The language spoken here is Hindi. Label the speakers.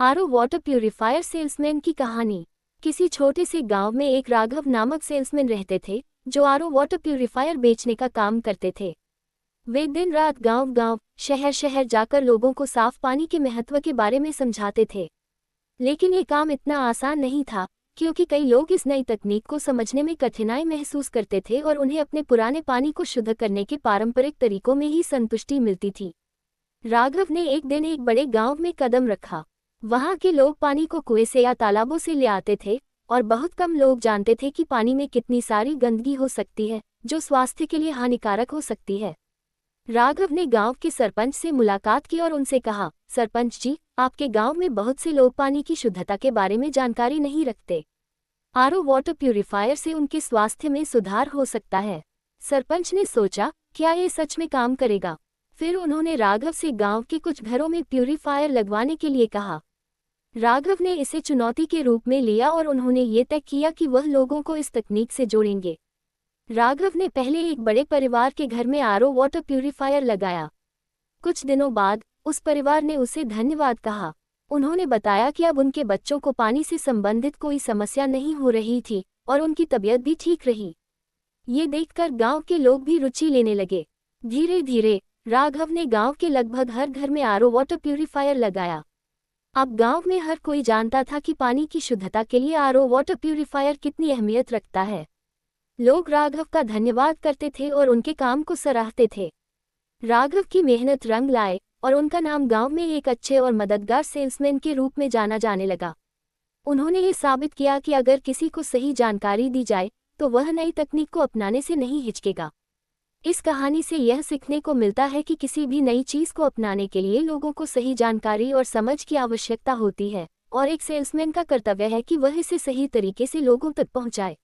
Speaker 1: आरओ वाटर प्यूरिफायर सेल्समैन की कहानी। किसी छोटे से गांव में एक राघव नामक सेल्समैन रहते थे जो आरओ वाटर प्यूरिफायर बेचने का काम करते थे। वे दिन रात गांव-गांव, शहर-शहर जाकर लोगों को साफ पानी के महत्व के बारे में समझाते थे। लेकिन ये काम इतना आसान नहीं था, क्योंकि कई लोग इस नई तकनीक को समझने में कठिनाई महसूस करते थे और उन्हें अपने पुराने पानी को शुद्ध करने के पारंपरिक तरीकों में ही संतुष्टि मिलती थी। राघव ने एक दिन एक बड़े गांव में कदम रखा। वहां के लोग पानी को कुएं से या तालाबों से ले आते थे और बहुत कम लोग जानते थे कि पानी में कितनी सारी गंदगी हो सकती है, जो स्वास्थ्य के लिए हानिकारक हो सकती है। राघव ने गांव के सरपंच से मुलाकात की और उनसे कहा, सरपंच जी, आपके गांव में बहुत से लोग पानी की शुद्धता के बारे में जानकारी नहीं रखते। आरओ वाटर प्यूरिफायर से उनके स्वास्थ्य में सुधार हो सकता है। सरपंच ने सोचा, क्या ये सच में काम करेगा? फिर उन्होंने राघव से गांव के कुछ घरों में प्यूरिफायर लगवाने के लिए कहा। राघव ने इसे चुनौती के रूप में लिया और उन्होंने ये तय किया कि वह लोगों को इस तकनीक से जोड़ेंगे। राघव ने पहले एक बड़े परिवार के घर में आरओ वाटर प्यूरिफायर लगाया। कुछ दिनों बाद उस परिवार ने उसे धन्यवाद कहा। उन्होंने बताया कि अब उनके बच्चों को पानी से संबंधित कोई समस्या नहीं हो रही थी और उनकी तबीयत भी ठीक रही। ये देखकर गांव के लोग भी रुचि लेने लगे। धीरे धीरे राघव ने गांव के लगभग हर घर में आरओ वाटर प्यूरिफायर लगाया। अब गांव में हर कोई जानता था कि पानी की शुद्धता के लिए आरओ वाटर प्यूरिफायर कितनी अहमियत रखता है। लोग राघव का धन्यवाद करते थे और उनके काम को सराहते थे। राघव की मेहनत रंग लाए और उनका नाम गांव में एक अच्छे और मददगार सेल्समैन के रूप में जाना जाने लगा। उन्होंने ये साबित किया कि अगर किसी को सही जानकारी दी जाए तो वह नई तकनीक को अपनाने से नहीं हिचकेगा। इस कहानी से यह सीखने को मिलता है कि किसी भी नई चीज़ को अपनाने के लिए लोगों को सही जानकारी और समझ की आवश्यकता होती है, और एक सेल्समैन का कर्तव्य है कि वह इसे सही तरीके से लोगों तक पहुंचाए।